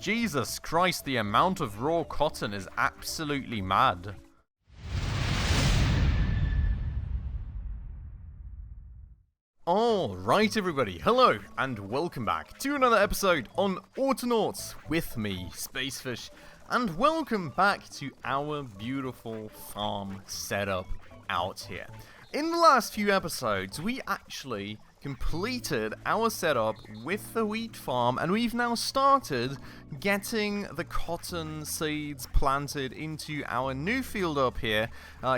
Jesus Christ, the amount of raw cotton is absolutely mad. Alright everybody, hello and welcome back to another episode on Autonauts with me, Spacefish, and welcome back to our beautiful farm setup out here. In the last few episodes, we actually completed our setup with the wheat farm, and we've now started getting the cotton seeds planted into our new field up here,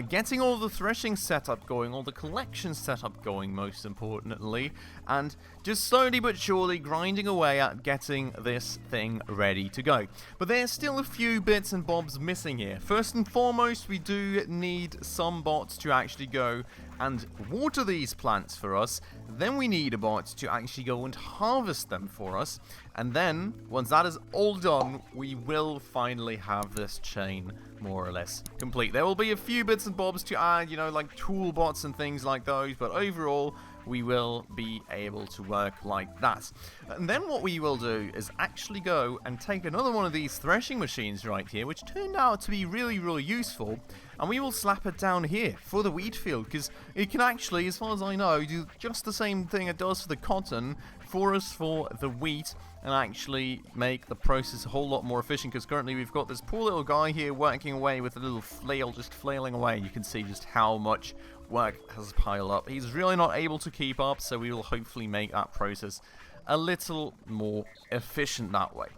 getting all the threshing setup going, all the collection setup going most importantly, and just slowly but surely grinding away at getting this thing ready to go. But there's still a few bits and bobs missing here. First and foremost, we do need some bots to actually go and water these plants for us. Then we need a bot to actually go and harvest them for us. And then, once that is all done, we will finally have this chain more or less complete. There will be a few bits and bobs to add, you know, like tool bots and things like those, but overall, we will be able to work like that. And then what we will do is actually go and take another one of these threshing machines right here, which turned out to be really, really useful, and we will slap it down here for the wheat field, because it can actually, as far as I know, do just the same thing it does for the cotton for us for the wheat, and actually make the process a whole lot more efficient, because currently we've got this poor little guy here working away with a little flail, just flailing away. You can see just how much work has piled up. He's really not able to keep up, so we will hopefully make that process a little more efficient that way.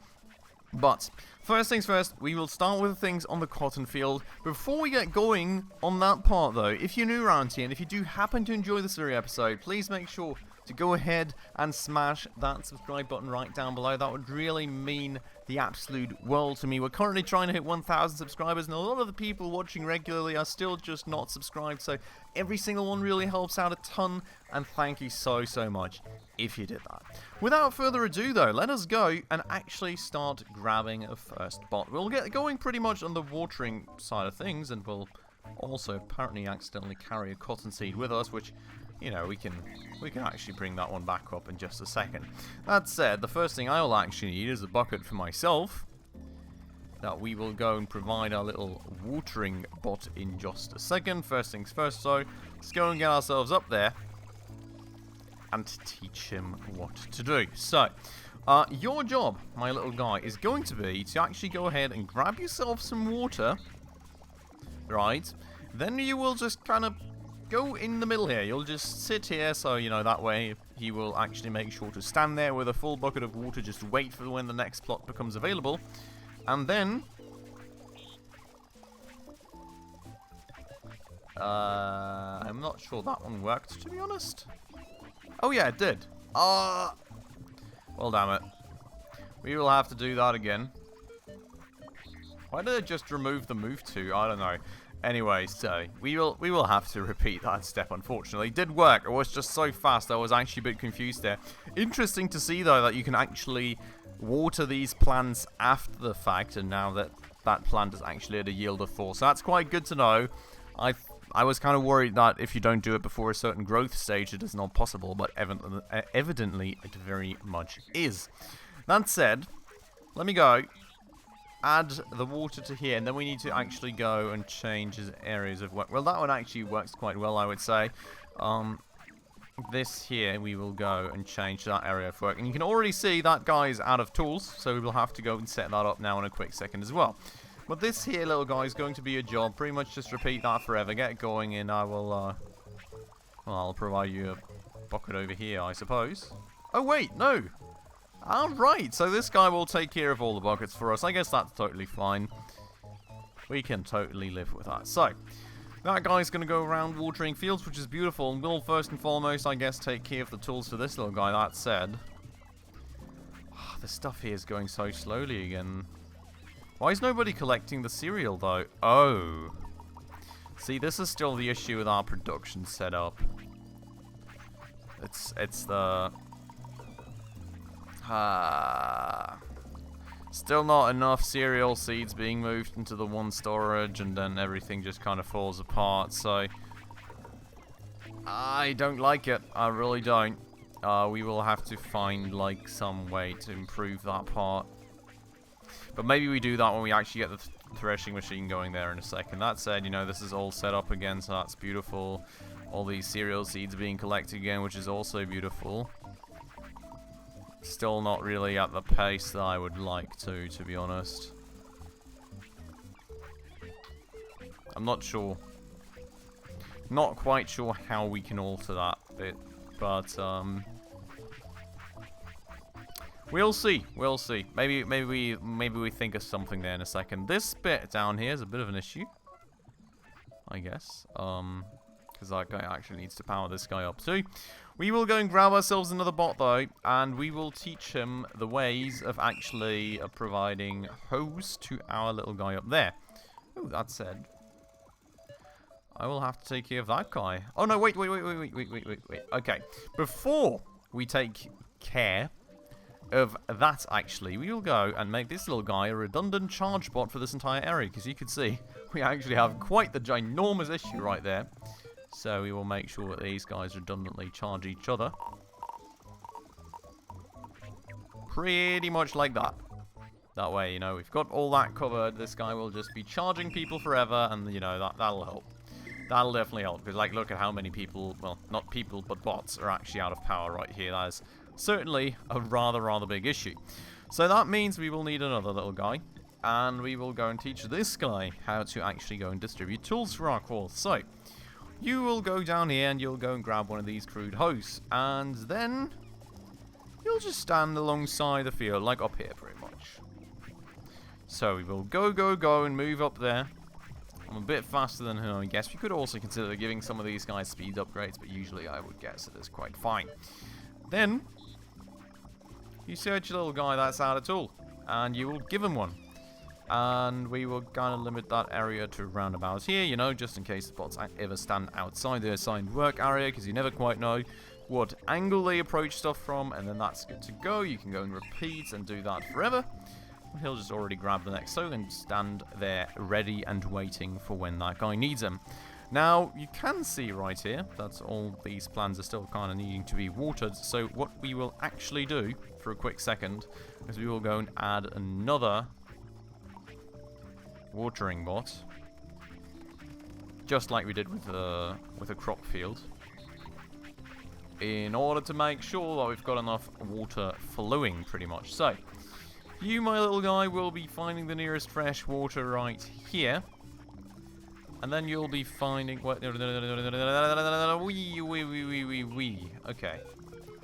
But first things first, we will start with things on the cotton field. Before we get going on that part though, if you're new around here and if you do happen to enjoy this very episode, please make sure to go ahead and smash that subscribe button right down below. That would really mean the absolute world to me. We're currently trying to hit 1,000 subscribers, and a lot of the people watching regularly are still just not subscribed, so every single one really helps out a ton, and thank you so much if you did that. Without further ado though, let us go and actually start grabbing a first bot. We'll get going pretty much on the watering side of things, and we'll also apparently accidentally carry a cotton seed with us, which, you know, we can actually bring that one back up in just a second. That said, the first thing I will actually need is a bucket for myself that we will go and provide our little watering bot in just a second. First things first, so let's go and get ourselves up there and teach him what to do. So, your job, my little guy, is going to be to actually go ahead and grab yourself some water, right? Then you will just kind of go in the middle here. You'll just sit here, so, you know, that way he will actually make sure to stand there with a full bucket of water, just wait for when the next plot becomes available. And then I'm not sure that one worked, to be honest. Oh yeah, it did. Well, damn it. We will have to do that again. Why did it just remove the move to? I don't know. Anyway, so we will have to repeat that step, unfortunately. It did work. It was just so fast, I was actually a bit confused there. Interesting to see, though, that you can actually water these plants after the fact, and now that that plant is actually at a yield of 4. So that's quite good to know. I was kind of worried that if you don't do it before a certain growth stage, it is not possible, but evidently it very much is. That said, let me go add the water to here, and then we need to actually go and change his areas of work. Well, that one actually works quite well, I would say. This here, we will go and change that area of work. And you can already see that guy is out of tools, so we will have to go and set that up now in a quick second as well. But this here little guy is going to be a job. Pretty much just repeat that forever. Get going, and I will, well, I'll provide you a bucket over here, I suppose. Oh, wait, no. Alright, so this guy will take care of all the buckets for us. I guess that's totally fine. We can totally live with that. So, that guy's going to go around watering fields, which is beautiful. And we'll first and foremost, I guess, take care of the tools for this little guy. That said, the stuff here is going so slowly again. Why is nobody collecting the cereal, though? Oh. See, this is still the issue with our production setup. It's the... Still not enough cereal seeds being moved into the one storage, and then everything just kind of falls apart, so I don't like it. I really don't. We will have to find, like, some way to improve that part. But maybe we do that when we actually get the threshing machine going there in a second. That said, you know, this is all set up again, so that's beautiful. All these cereal seeds being collected again, which is also beautiful. Still not really at the pace that I would like to be honest. I'm not sure. Not quite sure how we can alter that bit, but we'll see. We'll see. Maybe we think of something there in a second. This bit down here is a bit of an issue, I guess. Because that guy actually needs to power this guy up too. We will go and grab ourselves another bot though, and we will teach him the ways of actually providing hose to our little guy up there. Oh, that said, I will have to take care of that guy. Oh no, wait. Okay, before we take care of that, actually, we will go and make this little guy a redundant charge bot for this entire area, because you can see we actually have quite the ginormous issue right there. So we will make sure that these guys redundantly charge each other. Pretty much like that. That way, you know, we've got all that covered. This guy will just be charging people forever, and, you know, that'll help. That'll definitely help, because, like, look at how many people, well, not people, but bots are actually out of power right here. That is certainly a rather big issue. So that means we will need another little guy, and we will go and teach this guy how to actually go and distribute tools for our cause. So you will go down here and you'll go and grab one of these crude hoses, and then you'll just stand alongside the field, like up here pretty much. So we will go and move up there. I'm a bit faster than him, I guess. We could also consider giving some of these guys speed upgrades, but usually I would guess it is quite fine. Then you search a little guy that's out of tool, and you will give him one. And we will kind of limit that area to roundabouts here, you know, just in case the bots ever stand outside the assigned work area, because you never quite know what angle they approach stuff from, and then that's good to go. You can go and repeat and do that forever. He'll just already grab the next soak and stand there ready and waiting for when that guy needs him. Now, you can see right here that all these plants are still kind of needing to be watered, so what we will actually do for a quick second is we will go and add another watering bot, just like we did with a crop field, in order to make sure that we've got enough water flowing pretty much. So you, my little guy, will be finding the nearest fresh water right here, and then you'll be finding what? Okay.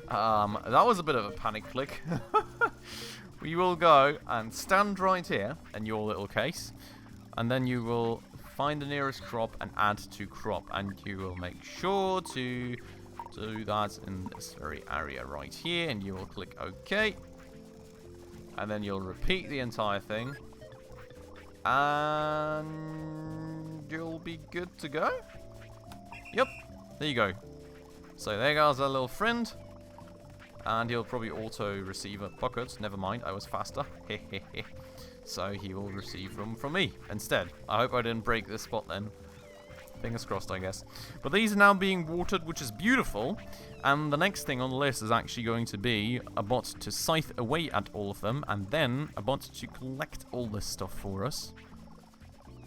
That was a bit of a panic click. We will go and stand right here in your little case, and then you will find the nearest crop and add to crop, and you will make sure to do that in this very area right here, and you will click OK, and then you'll repeat the entire thing, and you'll be good to go. Yep, there you go. So there goes our little friend, and he'll probably auto receive a pocket. Never mind, I was faster. So he will receive them from me instead. I hope I didn't break this spot then. Fingers crossed, I guess. But these are now being watered, which is beautiful. And the next thing on the list is actually going to be a bot to scythe away at all of them, and then a bot to collect all this stuff for us.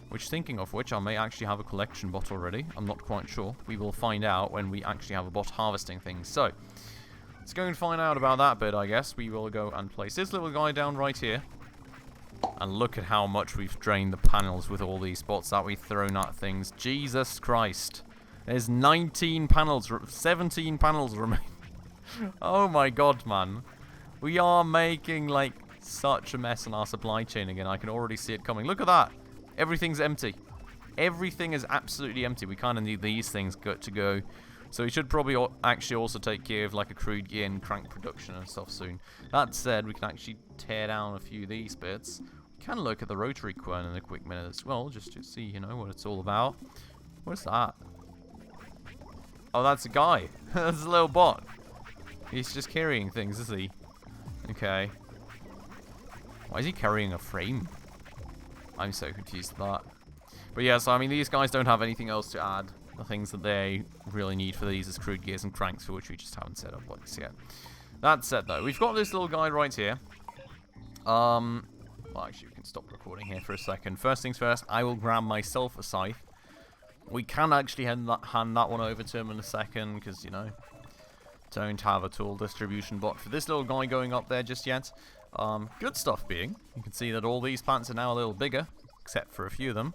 Which, thinking of which, I may actually have a collection bot already. I'm not quite sure. We will find out when we actually have a bot harvesting things. So let's go and find out about that bit, I guess. We will go and place this little guy down right here. And look at how much we've drained the panels with all these bots that we've thrown at things. Jesus Christ. There's 19 panels, 17 panels remaining. Oh my god, man. We are making, like, such a mess in our supply chain again. I can already see it coming. Look at that. Everything's empty. Everything is absolutely empty. We kind of need these things to go. So we should probably actually also take care of, like, a crude gear and crank production and stuff soon. That said, we can actually tear down a few of these bits. We can look at the rotary quern in a quick minute as well, just to see, you know, what it's all about. What's that? Oh, that's a guy. That's a little bot. He's just carrying things, is he? Okay. Why is he carrying a frame? I'm so confused with that. But yeah, so I mean, these guys don't have anything else to add. The things that they really need for these is crude gears and cranks, for which we just haven't set up like this yet. That said, though, we've got this little guy right here. Well, actually, we can stop recording here for a second. First things first, I will grab myself a scythe. We can actually hand that one over to him in a second, because, you know, don't have a tool distribution bot for this little guy going up there just yet. Good stuff being, you can see that all these plants are now a little bigger, except for a few of them.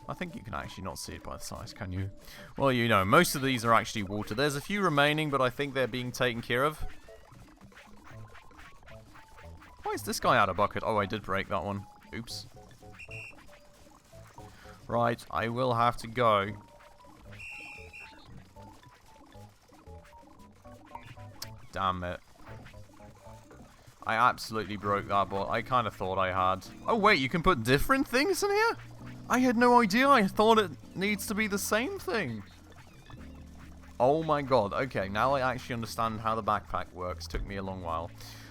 I think you can actually not see it by the size, can you? Well, you know, most of these are actually water. There's a few remaining, but I think they're being taken care of. Why is this guy out of bucket? Oh, I did break that one. Oops. Right, I will have to go. Damn it. I absolutely broke that bot. I kind of thought I had. Oh, wait, you can put different things in here? I had no idea. I thought it needs to be the same thing. Oh my god. Okay, now I actually understand how the backpack works. Took me a long while.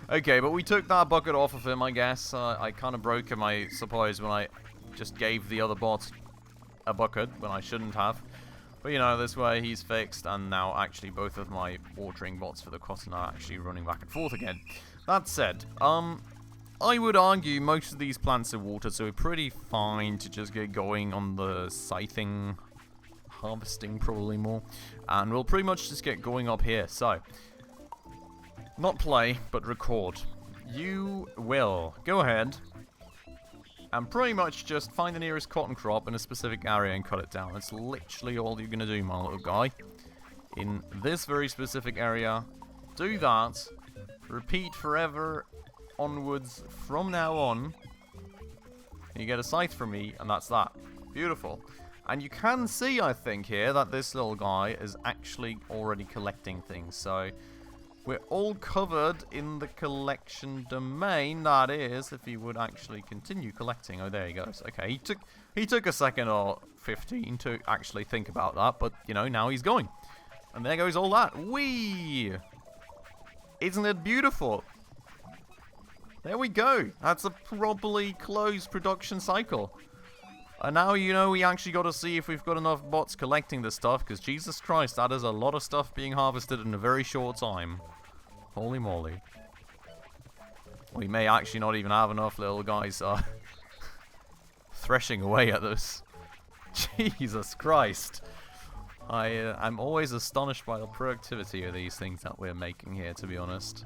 Okay, but we took that bucket off of him, I guess. I kind of broke him, I suppose, when I just gave the other bot a bucket when I shouldn't have. But, you know, this way he's fixed, and now actually both of my watering bots for the cotton are actually running back and forth again. That said, I would argue most of these plants are watered, so we're pretty fine to just get going on the scything, harvesting probably more. And we'll pretty much just get going up here. So, not play, but record. You will go ahead and pretty much just find the nearest cotton crop in a specific area and cut it down. That's literally all you're going to do, my little guy. In this very specific area, do that. Repeat forever onwards from now on. You get a scythe from me, and that's that. Beautiful. And you can see, I think, here that this little guy is actually already collecting things. So we're all covered in the collection domain. That is, if he would actually continue collecting. Oh, there he goes. Okay, he took a second or 15 to actually think about that, but you know, now he's going. And there goes all that. Whee! Isn't it beautiful? There we go. That's a properly closed production cycle. And now, you know, we actually got to see if we've got enough bots collecting this stuff, because Jesus Christ, that is a lot of stuff being harvested in a very short time. Holy moly. We may actually not even have enough little guys threshing away at this. Jesus Christ. I'm always astonished by the productivity of these things that we're making here, to be honest.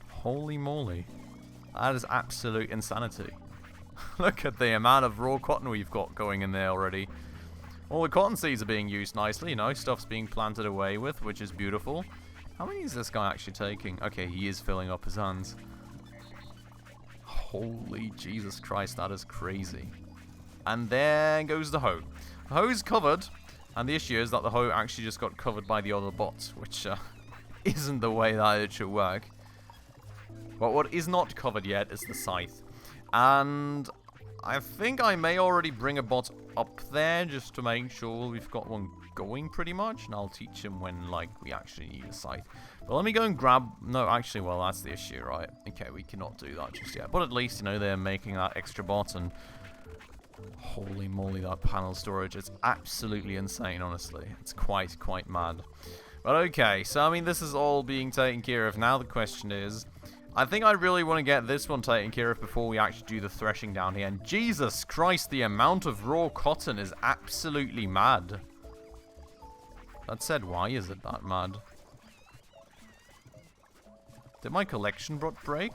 Holy moly. That is absolute insanity. Look at the amount of raw cotton we've got going in there already. All the cotton seeds are being used nicely, you know, stuff's being planted away with, which is beautiful. How many is this guy actually taking? Okay, he is filling up his hands. Holy Jesus Christ, that is crazy. And there goes the hoe. The hoe is covered, and the issue is that the hoe actually just got covered by the other bots, which isn't the way that it should work. But what is not covered yet is the scythe. And I think I may already bring a bot up there just to make sure we've got one going pretty much. And I'll teach him when, like, we actually need a scythe. But let me go and grab... No, actually, well, that's the issue, right? Okay, we cannot do that just yet. But at least, you know, they're making that extra bot. And holy moly, that panel storage is absolutely insane, honestly. It's quite mad. But okay, so, I mean, this is all being taken care of. Now the question is... I think I really want to get this one taken care of before we actually do the threshing down here. And Jesus Christ, the amount of raw cotton is absolutely mad. That said, why is it that mad? Did my collection bot break?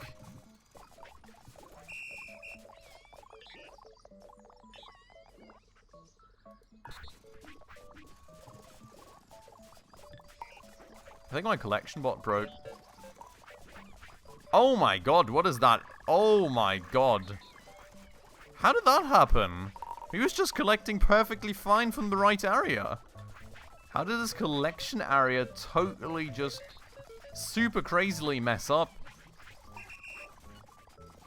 I think my collection bot broke. Oh my god, what is that? Oh my god. How did that happen? He was just collecting perfectly fine from the right area. How did this collection area totally just super crazily mess up?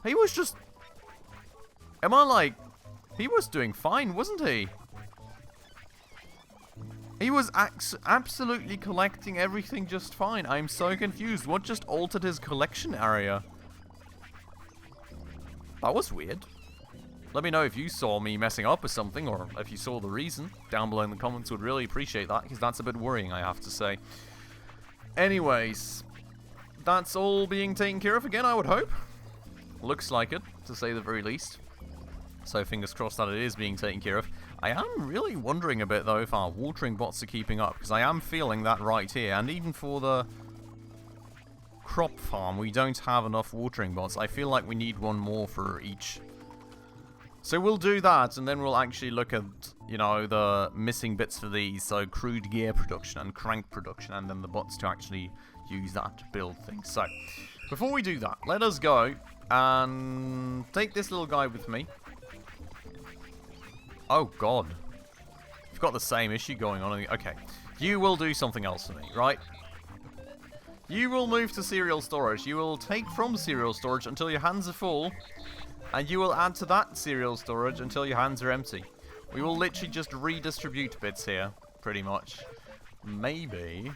He was just... Am I like... He was doing fine, wasn't he? He was absolutely collecting everything just fine. I'm so confused. What just altered his collection area? That was weird. Let me know if you saw me messing up or something, or if you saw the reason. Down below in the comments, would really appreciate that, because that's a bit worrying, I have to say. Anyways, that's all being taken care of again, I would hope. Looks like it, to say the very least. So fingers crossed that it is being taken care of. I am really wondering a bit, though, if our watering bots are keeping up, because I am feeling that right here. And even for the crop farm, we don't have enough watering bots. I feel like we need one more for each. So we'll do that, and then we'll actually look at, you know, the missing bits for these. So crude gear production and crank production, and then the bots to actually use that to build things. So before we do that, let us go and take this little guy with me. Oh, God. We've got the same issue going on. Okay. You will do something else for me, right? You will move to cereal storage. You will take from cereal storage until your hands are full. And you will add to that cereal storage until your hands are empty. We will literally just redistribute bits here, pretty much. Maybe.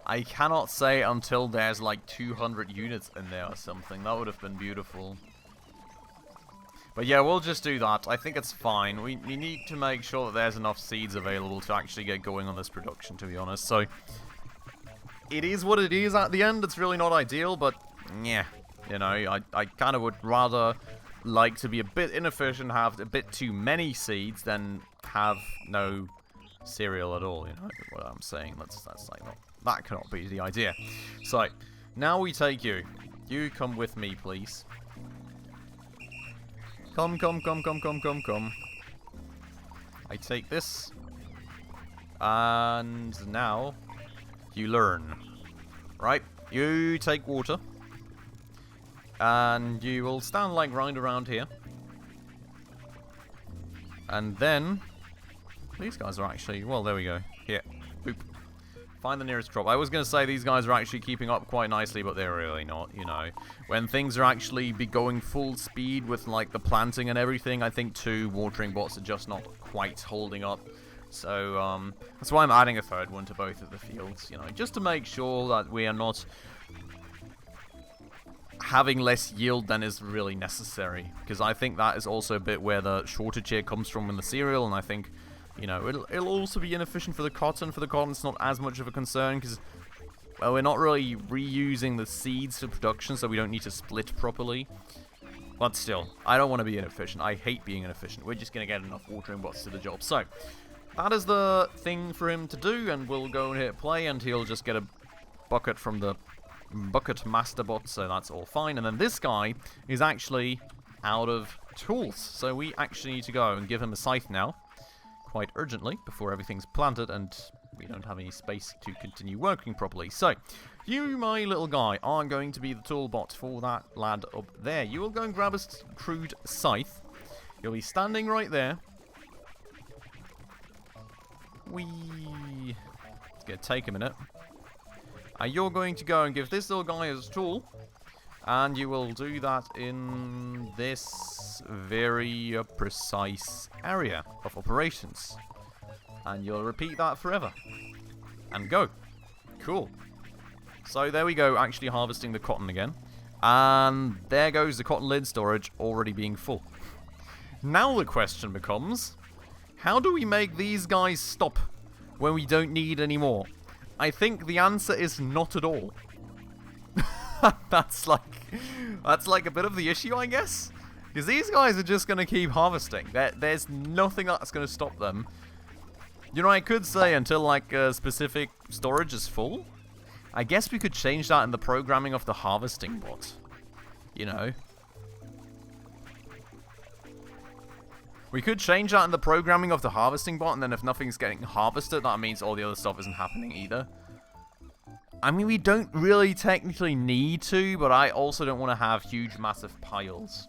I cannot say until there's like 200 units in there or something. That would have been beautiful. But yeah, we'll just do that. I think it's fine. We need to make sure that there's enough seeds available to actually get going on this production, to be honest. So, it is what it is at the end. It's really not ideal, but yeah. You know, I kind of would rather like to be a bit inefficient, have a bit too many seeds, than have no cereal at all, you know what I'm saying. That's like not, that cannot be the idea. So, now we take you. You come with me, please. Come. I take this. And now, you learn. Right? You take water. And you will stand like right around here. And then, these guys are actually, well, there we go. Here. Boop. Find the nearest crop. I was going to say these guys are actually keeping up quite nicely, but they're really not, you know. When things are actually going full speed with, like, the planting and everything, I think 2 watering bots are just not quite holding up. So, that's why I'm adding a 3rd one to both of the fields, you know, just to make sure that we are not having less yield than is really necessary. Because I think that is also a bit where the shortage here comes from in the cereal, and I think, you know, it'll also be inefficient for the cotton. For the cotton, it's not as much of a concern because, well, we're not really reusing the seeds for production, so we don't need to split properly. But still, I don't want to be inefficient. I hate being inefficient. We're just going to get enough watering bots to the job. So, that is the thing for him to do, and we'll go and hit play, and he'll just get a bucket from the bucket master bot, so that's all fine. And then this guy is actually out of tools, so we actually need to go and give him a scythe now. Quite urgently, before everything's planted and we don't have any space to continue working properly. So, you, my little guy, are going to be the tool bot for that lad up there. You will go and grab a crude scythe. You'll be standing right there. It's going to take a minute. You're going to go and give this little guy his tool. And you will do that in this very precise area of operations. And you'll repeat that forever. And go. Cool. So there we go, actually harvesting the cotton again. And there goes the cotton lid storage already being full. Now the question becomes, how do we make these guys stop when we don't need any more? I think the answer is not at all. That's like a bit of the issue, I guess. Because these guys are just going to keep harvesting. There's nothing that's going to stop them. You know, I could say until, like, specific storage is full. I guess we could change that in the programming of the harvesting bot. You know. We could change that in the programming of the harvesting bot, and then if nothing's getting harvested, that means all the other stuff isn't happening either. I mean, we don't really technically need to, but I also don't want to have huge, massive piles.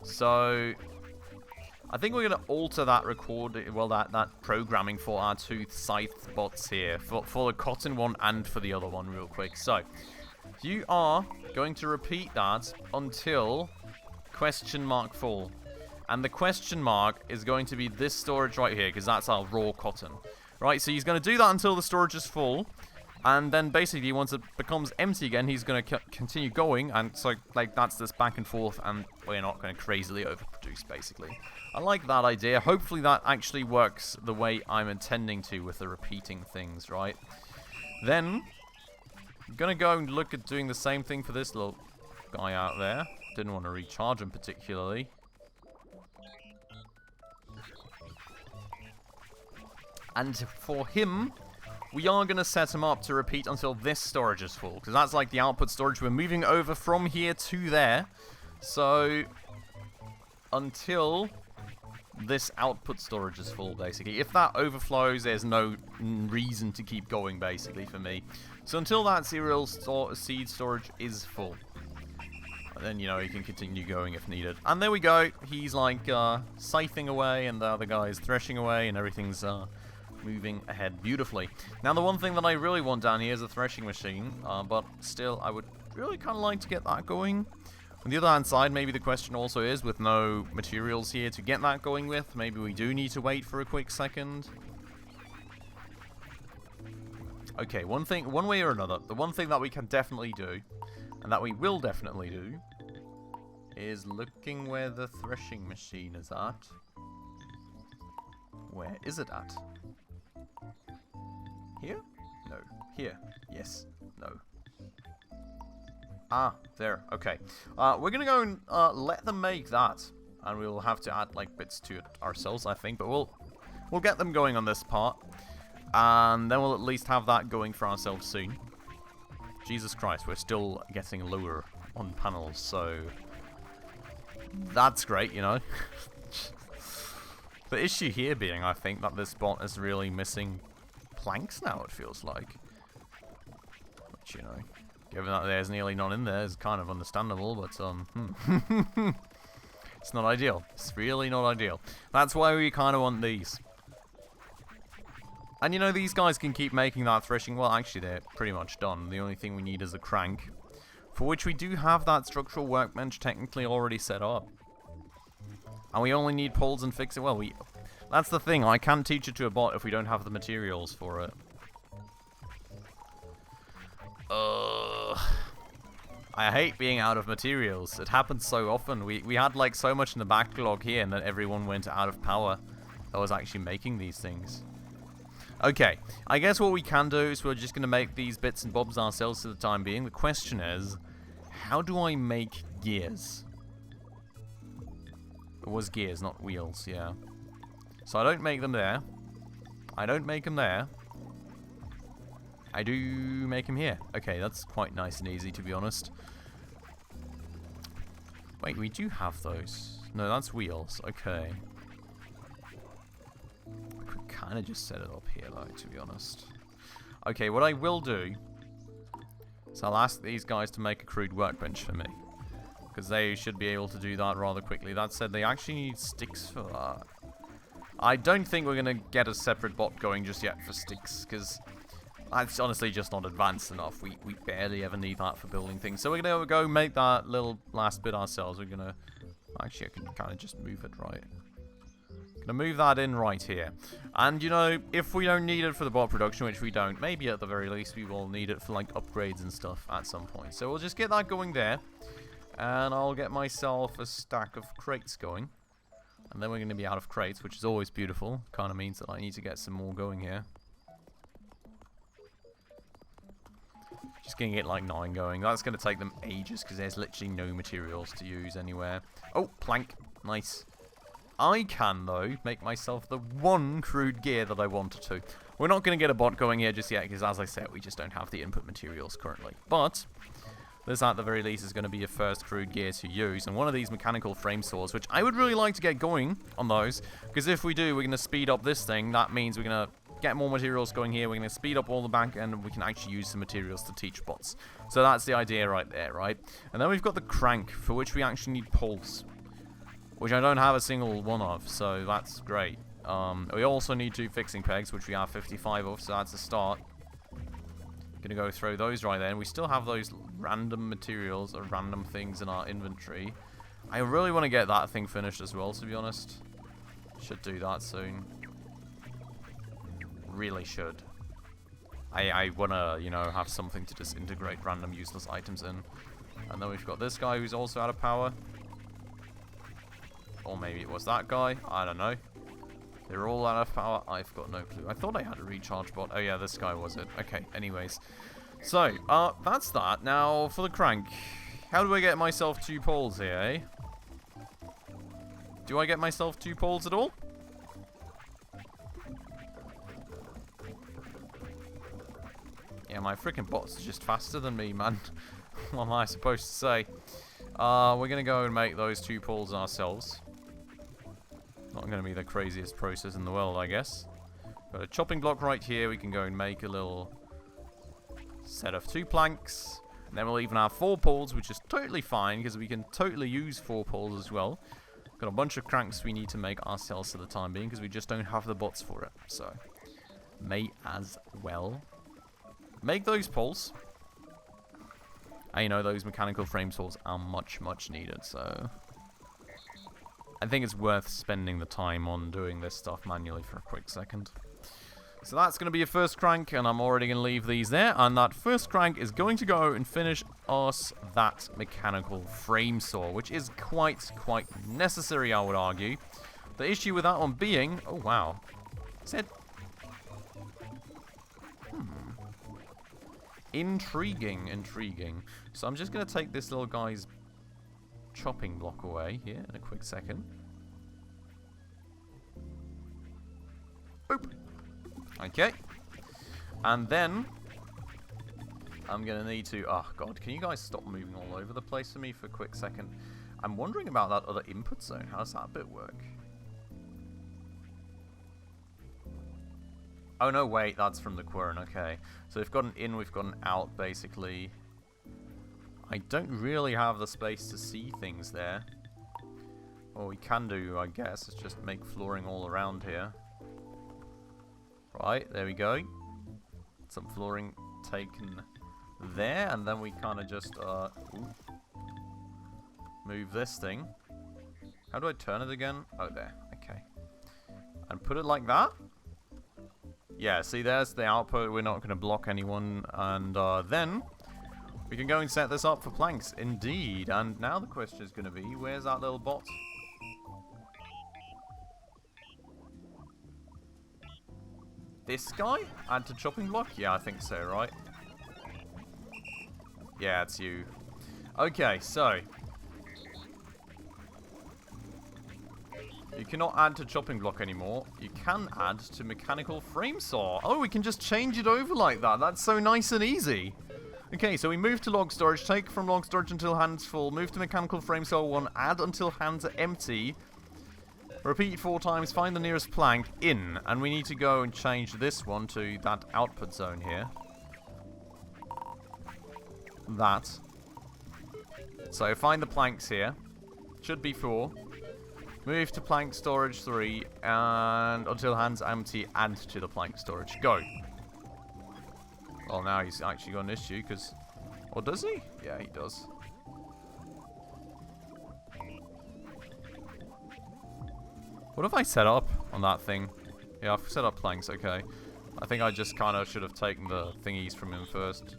So, I think we're going to alter that that programming for our 2 scythe bots here. For the cotton one and for the other one real quick. So, you are going to repeat that until $full. And the question mark is going to be this storage right here, because that's our raw cotton. Right, so he's going to do that until the storage is full. And then basically, once it becomes empty again, he's going to continue going. And so, like, that's this back and forth, and we're not going to crazily overproduce, basically. I like that idea. Hopefully that actually works the way I'm intending to with the repeating things, right? Then, I'm going to go and look at doing the same thing for this little guy out there. Didn't want to recharge him particularly. And for him, we are going to set him up to repeat until this storage is full. Because that's like the output storage. We're moving over from here to there. So, until this output storage is full, basically. If that overflows, there's no reason to keep going, basically, for me. So until that cereal seed storage is full. And then, you know, he can continue going if needed. And there we go. He's like scything away, and the other guy is threshing away, and everything's moving ahead beautifully. Now, the one thing that I really want down here is a threshing machine, but still, I would really kind of like to get that going. On the other hand side, maybe the question also is, with no materials here to get that going with, maybe we do need to wait for a quick second. Okay, one way or another, the one thing that we can definitely do, and that we will definitely do, is looking where the threshing machine is at. Where is it at? Here? No. Here. Yes. No. Ah, there. Okay. We're gonna go and let them make that, and we'll have to add like bits to it ourselves, I think. But we'll get them going on this part, and then we'll at least have that going for ourselves soon. Jesus Christ, we're still getting lower on panels, so that's great, you know. The issue here being, I think, that this bot is really missing planks now. It feels like, which, you know. Given that there's nearly none in there, is kind of understandable, but, it's not ideal. It's really not ideal. That's why we kind of want these. And, you know, these guys can keep making that threshing. Well, actually, they're pretty much done. The only thing we need is a crank, for which we do have that structural workbench technically already set up. And we only need poles and fix it. Well, that's the thing. I can't teach it to a bot if we don't have the materials for it. I hate being out of materials. It happens so often. We had like so much in the backlog here, and then everyone went out of power that was actually making these things. Okay, I guess what we can do is we're just going to make these bits and bobs ourselves for the time being. The question is, how do I make gears? It was gears, not wheels, yeah. So I don't make them there. I don't make them there. I do make them here. Okay, that's quite nice and easy, to be honest. Wait, we do have those. No, that's wheels. Okay. I could kind of just set it up here, though, to be honest. Okay, what I will do is I'll ask these guys to make a crude workbench for me, because they should be able to do that rather quickly. That said, they actually need sticks for that. I don't think we're going to get a separate bot going just yet for sticks, because that's honestly just not advanced enough. We barely ever need that for building things. So we're going to go make that little last bit ourselves. We're going to... Actually, I can kind of just move it right. Going to move that in right here. And, you know, if we don't need it for the bot production, which we don't, maybe at the very least we will need it for, like, upgrades and stuff at some point. So we'll just get that going there. And I'll get myself a stack of crates going. And then we're going to be out of crates, which is always beautiful. Kind of means that I need to get some more going here. Just going to get like 9 going. That's going to take them ages because there's literally no materials to use anywhere. Oh, plank. Nice. I can, though, make myself the one crude gear that I wanted to. We're not going to get a bot going here just yet because, as I said, we just don't have the input materials currently. But this, at the very least, is going to be your first crude gear to use. And one of these mechanical frame saws, which I would really like to get going on those, because if we do, we're going to speed up this thing. That means we're going to get more materials going here. We're going to speed up all the back end, and we can actually use some materials to teach bots. So that's the idea right there, right? And then we've got the crank, for which we actually need poles, which I don't have a single one of, so that's great. We also need 2 fixing pegs, which we have 55 of, so that's a start. Gonna go throw those right there, and we still have those random materials or random things in our inventory. I really want to get that thing finished as well, to be honest. Should do that soon. Really should. I want to, you know, have something to just integrate random useless items in. And then we've got this guy who's also out of power. Or maybe it was that guy. I don't know. They're all out of power. I've got no clue. I thought I had a recharge bot. Oh yeah, this guy was it. Okay, anyways. So, that's that. Now, for the crank. How do I get myself 2 poles here, eh? Do I get myself 2 poles at all? Yeah, my freaking bot's just faster than me, man. What am I supposed to say? We're gonna go and make those 2 poles ourselves. Not gonna be the craziest process in the world, I guess. Got a chopping block right here. We can go and make a little set of 2 planks. And then we'll even have 4 poles, which is totally fine, because we can totally use 4 poles as well. Got a bunch of cranks we need to make ourselves for the time being, because we just don't have the bots for it. So, may as well make those poles. And you know, those mechanical frame saws are much, much needed, so I think it's worth spending the time on doing this stuff manually for a quick second. So that's going to be a first crank, and I'm already going to leave these there. And that first crank is going to go and finish us that mechanical frame saw, which is quite necessary, I would argue. The issue with that one being... Oh, wow. Said... Intriguing. So I'm just going to take this little guy's chopping block away here in a quick second. Boop. Okay. And then I'm going to need to... Oh, God. Can you guys stop moving all over the place for me for a quick second? I'm wondering about that other input zone. How does that bit work? Oh, no, wait. That's from the quern. Okay. So we've got an in, we've got an out, basically. I don't really have the space to see things there. What we can do, I guess, is just make flooring all around here. Right, there we go. Some flooring taken there, and then we kind of just move this thing. How do I turn it again? Oh, there. Okay. And put it like that. Yeah, see, there's the output. We're not going to block anyone. And then we can go and set this up for planks. Indeed. And now the question is going to be, where's that little bot? This guy? Add to chopping block? Yeah, I think so, right? Yeah, it's you. Okay, so you cannot add to chopping block anymore. You can add to mechanical frame saw. Oh, we can just change it over like that. That's so nice and easy. Okay, so we move to log storage, take from log storage until hands full, move to mechanical frame saw 1, add until hands are empty. Repeat 4 times, find the nearest plank, in. And we need to go and change this one to that output zone here. That. So find the planks here. Should be 4. Move to plank storage 3, and until hands empty, add to the plank storage. Go. Well, now he's actually got an issue, because... Or does he? Yeah, he does. What have I set up on that thing? Yeah, I've set up planks, okay. I think I just kind of should have taken the thingies from him first.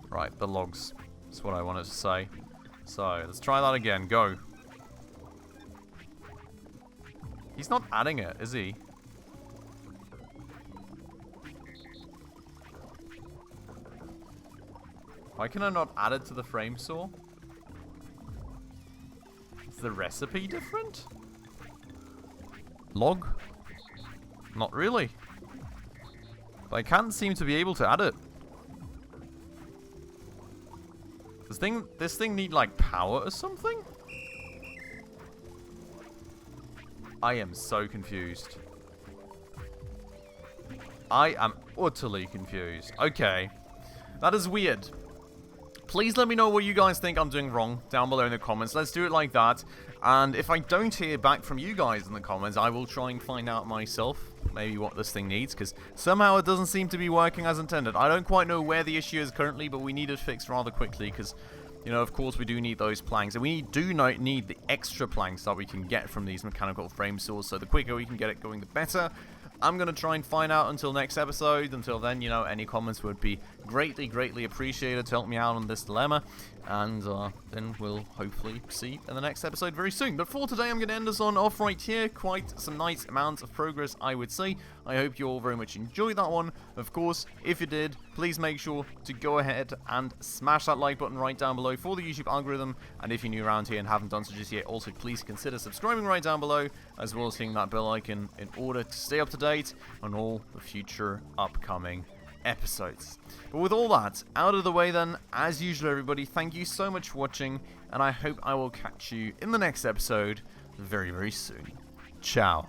Right, the logs. That's what I wanted to say. So, let's try that again. Go. He's not adding it, is he? Why can I not add it to the frame saw? Is the recipe different? Log? Not really. But I can't seem to be able to add it. This thing need like power or something? I am so confused. I am utterly confused. Okay. That is weird. Please let me know what you guys think I'm doing wrong down below in the comments. Let's do it like that. And if I don't hear back from you guys in the comments, I will try and find out myself maybe what this thing needs, because somehow it doesn't seem to be working as intended. I don't quite know where the issue is currently, but we need it fixed rather quickly, because you know, of course we do need those planks, and we do need the extra planks that we can get from these mechanical frame saws, so the quicker we can get it going, the better. I'm going to try and find out until next episode. Until then, you know, any comments would be greatly appreciated to help me out on this dilemma. And then we'll hopefully see in the next episode very soon. But for today, I'm going to end us on off right here. Quite some nice amounts of progress, I would say. I hope you all very much enjoyed that one. Of course, if you did, please make sure to go ahead and smash that like button right down below for the YouTube algorithm. And if you're new around here and haven't done so just yet, also please consider subscribing right down below, as well as hitting that bell icon in order to stay up to date on all the future upcoming episodes. But with all that out of the way then, as usual everybody, thank you so much for watching, and I hope I will catch you in the next episode very soon. Ciao.